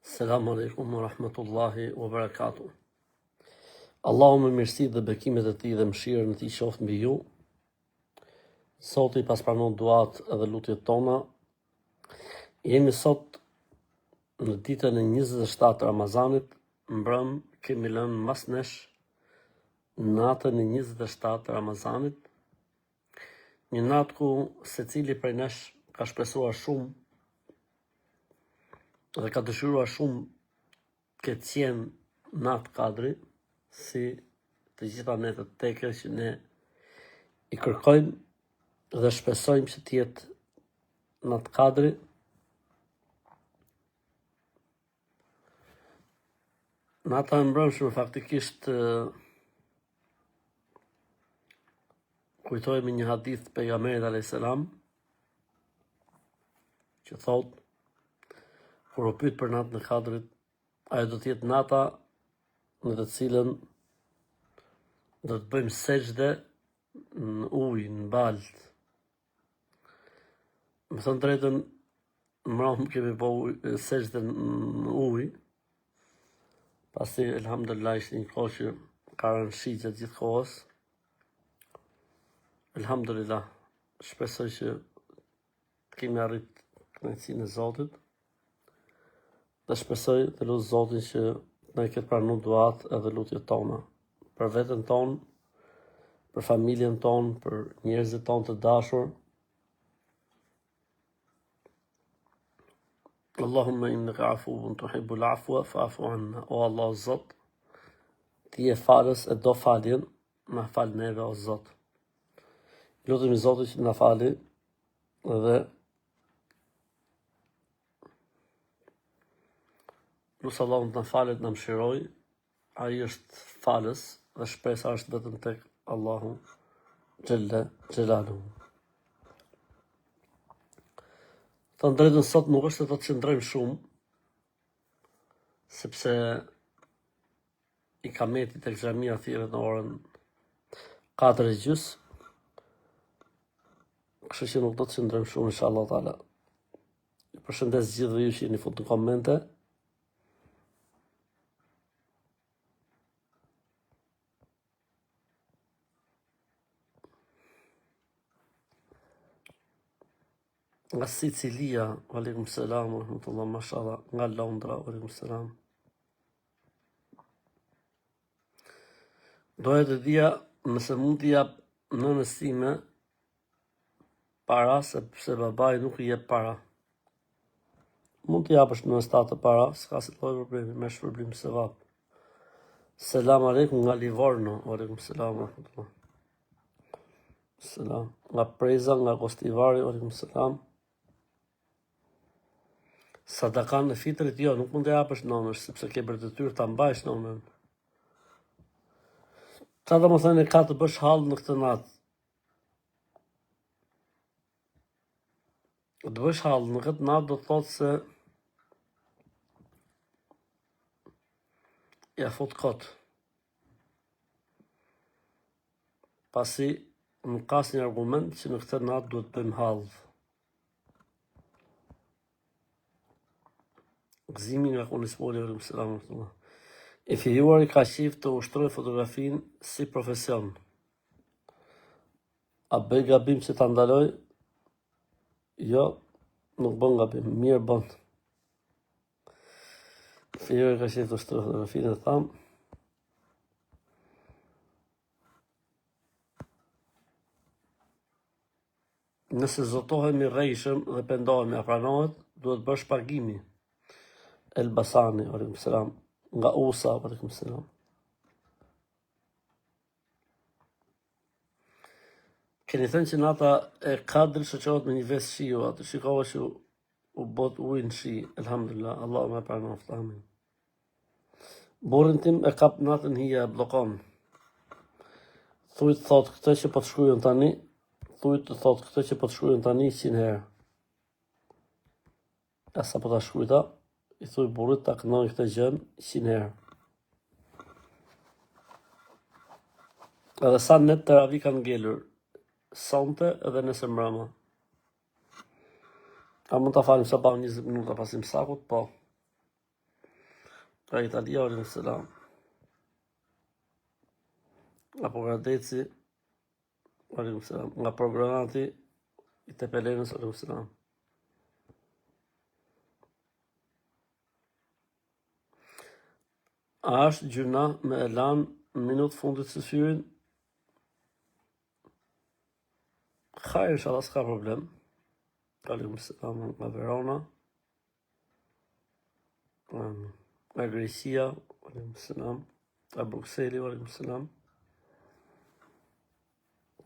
Selamu alaikum wa rahmatullahi wa barakatuh. Allahu me mirësi dhe bekimet e tij dhe mëshirën e tij qoftë mbi ju. Sot I pas pranon duat edhe lutjet tona. Jemi sot në ditën e 27 të Ramazanit, mbrëm kemi lënë mas nesh natën e 27 të Ramazanit, një natë ku secili prej nesh ka shpresuar shumë dhe ka dëshiruar shumë këtë qenë natë kadri, si të gjitha netët teke që ne I kërkojmë dhe shpresojmë që t'jetë natë kadri. Nata e mbrëmshme faktikisht kujtojmë një hadith të pejgamberit alayhis salam që thotë, kur u pyet për natën e kadrit, ajo do të jetë nata në të cilën do të bëjmë sejdë në ujë, në baltë. Më thënë drejtën, mbrëm kemi po sejdë në ujë, pasi elhamdulillah ishte një kohë që ka rënë shi gjatë gjithë kohës. Elhamdulillah, shpresoj që kemi arrit kënaqësinë e Zotit. Dhe shpresoj të lutë Zotin që na I ketë pranuar duat edhe lutjet tona, për veten tonë, për familjen tonë, për njerëzit tonë të dashur. Allahumma innaka afuwun tuhibbul afwa fa'fu anna. O Allah Zot, Ti je falës e do faljen, na fal neve o Zot. Lutemi Zotit që na fali dhe lusë Allahun të na falet, na mëshiroj. Ai është falës dhe shpresa është vetëm tek Allahu Xhella Xhelaluhu. Të drejtën sot nuk është të qëndrojmë shumë, sepse I kameti tek xhamia thirret në orën 4:30. Kështu që nuk do të qëndrojmë shumë inshallah taala. Ju përshëndes gjithëve ju që jeni futur në komente. Nga Sicilia, aleikum selam, rahmatullah, mashallah, nga Londra, aleikum selam. Doja të dija nëse mund t'i jap nënës time para, sepse babai nuk I jep para. Mund t'i japësh nënës tate para, s'ka se lloj problemi, me shpërblim sevap. Selam aleikum nga Livorno, aleikum selam, rahmatullah. Selam. Nga Preza, nga Kostivari, aleikum selam. Sadakan në fitrit, jo, nuk mund të japësh nënës, sepse ke për detyrë ta mbajsh nënën. Qa do më thënë ka të bësh hall në këtë natë? Të bësh hall në këtë natë do të thotë se ja fut kot. Pasi nuk ka asnjë argument që në këtë natë duhet të bëjmë hall. Gëzimi nga Kunispoli, aleikum selam. I fijuari ka qef të ushtrojë fotografin si profesion. A bëj gabim që ta ndaloj? Jo, nuk bën gabim, mirë bën. I fijuari ka qef të ushtrojë fotografin e tham. Nëse zotohemi rrejshëm dhe pendohemi a pranohet, duhet bësh pagimi. Elbasani, aleikum selam. Nga USA, aleikum selam. Keni thënë që nata e kadri shoqërohet me një ves shiu, atë shikova që u bot ujë në shi, elhamdulillah, Allah me pranoft, amin. Burrin tim e kap natën hija e blokon. Thujt thot këtë që po të shkruajnë tani, 100 herë. Asa po ta shkruajta, I thuj burrit ta këndoj këtë gjën 100 herë. Edhe sa net terapi kanë ngelur, sonte edhe nëse mbrëma. A mund ta falim sa pa 20 minuta pasim sakut? Po. Nga Italia, alaykum selam. Apo nga Deci, alaykum selam. Nga Progranati i Tepelenës, alaykum selam. A është gjuna me elan në minutë fundit së fyrin? Hajë, inshallah, s'ka problem. Alaykum selam nga Verona. Nga Greqia, alaykum selam. Nga Brukseli, alaykum selam.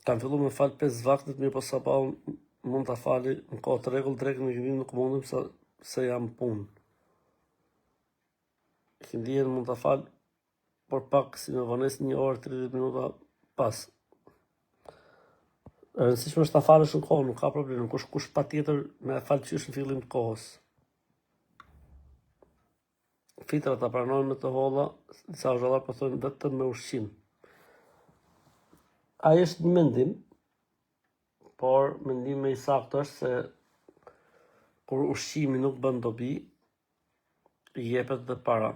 Kam fillu me falë 5 vaktet, mirë po sabahun mund ta fali në kohë të rregull drejt në gjymim nuk mundem se jam punë. Kindien mund ta fal, por pak si me vonesë 1 orë 30 minuta pas. E rëndësishme është ta falësh në kohë, nuk ka problem, nuk është kush patjetër me fal qysh në fillim të kohës. Fitrat ta pranojnë me të holla, disa hoxhallar po thonë vetëm me ushqim. Ai është një mendim, por mendimi i saktë është se kur ushqimi nuk bën dobi, jepet dhe para.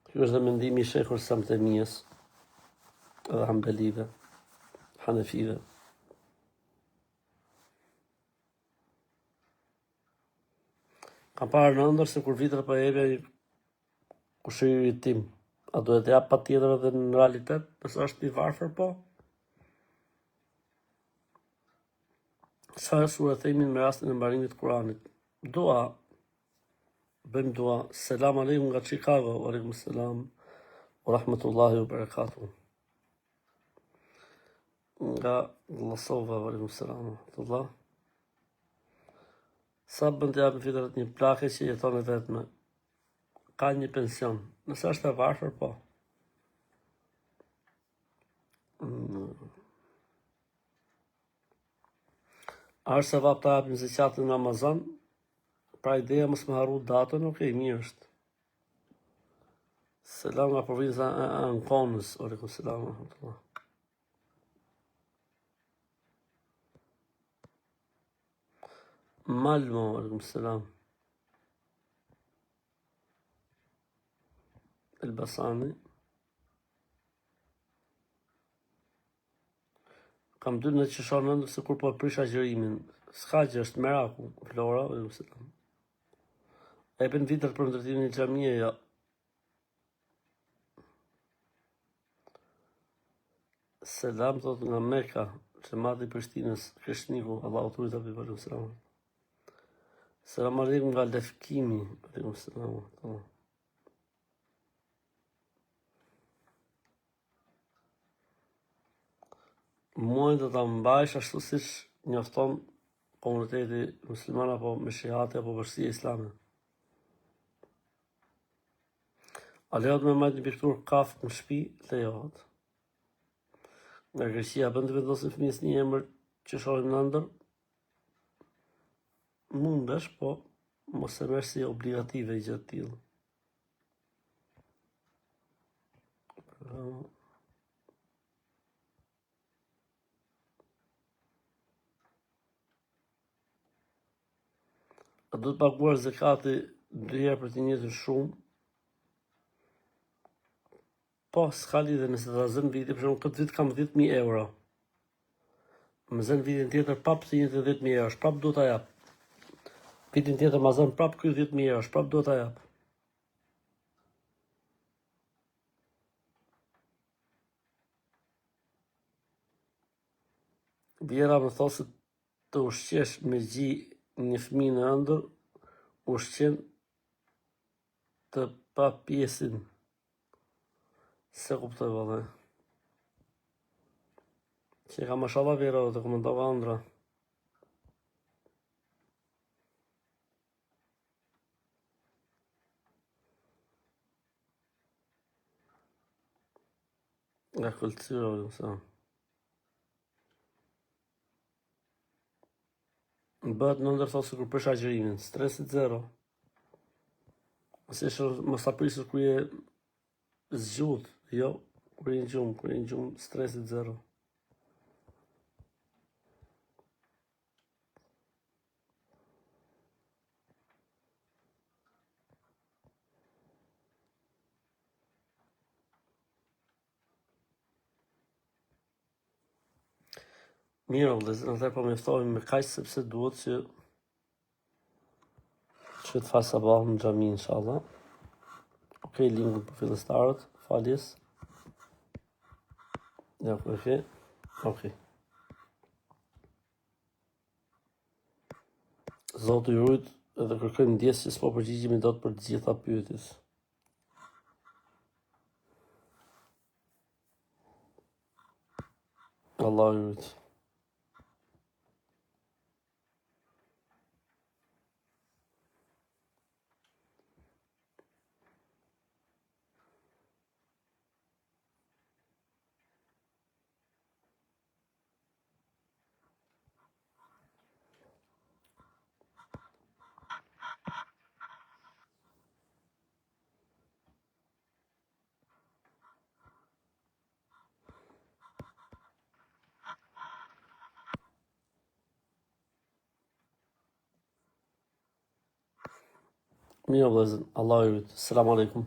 Ky është dhe mendimi i Sheikhul Islam Temijës dhe Hanbelive, Hanefive. Kam parë në ëndër se kur vitrat po jepja kushëririt tim, a duhet jap patjetër edhe në realitet, nëse është i varfër po? Çfarë sure themin me rastin e mbarimit të Kuranit? Dua, bëjmë dua. Selam aleikum nga Chicago, aleikum selam, wa rahmatullahi wa barakatuh. Nga Vllosova, aleikum selam, wa rahmatullah. Sa bën të japin fitrat një plake që jeton e vetme? Ka një pension. Nëse është e varfër, po. A është se vap të japim zeqatin në Ramazan? Pra ideja mos me harru datën, okej, mirë është. Selam nga provinca e Ankonës, aleikum selam, wa rahmatullah. Malmo, aleikum selam. Elbasani. Kam 12 qëshor në ndër se kur po prish agjërimin. S'ka gjë, është meraku, Flora, aleikum selam. E pen vitrat për ndërtimin e xhamie, ja. Selam thot nga Mekka, xhamati i Prishtinës, Krishniku, Allahu të rujtë api, aleikum selam. Selam aleikum nga Lefkimi, aleikum selam. Muajin do ta mbajsh ashtu siç njofton komuniteti musliman apo meshiati apo bashkia islame. A lejohet me majtë një piktur kafë në shtëpi? Lejohet. Nga Greqia bën të vendosin fëmijës një emër që shohin në ëndër? Mundesh, po mos e merr si obligative gjë të tillë. A duhet paguar zekati 2 herë për të njëjtën shumë? Po, s'ka lidhje nëse ta zën viti, për shembull këtë vit kam 10.000 euro. Më zën vitin tjetër prap të njëjtën 10.000 euro, prap duhet ta jap. Vitin tjetër ma zën prap ky 10.000 euro, prap duhet ta jap. Vjera më thosë se të ushqesh me gji një fëmijë në ëndër, ushqen të pa pjesin. Se kuptoj valla. Që ka mashallah Vjera të komentova ëndra. Nga kultura, mësa. Bëhet në ndër thosë kur prish agjërimin, stresit zero. Mos ta prisësh kur je zgjut, jo, kur je në gjumë, stresit zero. Mirë, vëllezër, atëherë po mjaftohemi me kaq sepse duhet që të fal sabah në xhami inshallah. Okej, linkun për fillestarët, faljes. Ja, okej. Okej. Zoti ju rujt edhe kërkojmë ndjesë që s'po përgjigjemi dot për të gjitha pyetjes. Allah ju rujt. Mirë, vëllezër, Allah ju rujt. Selam aleikum.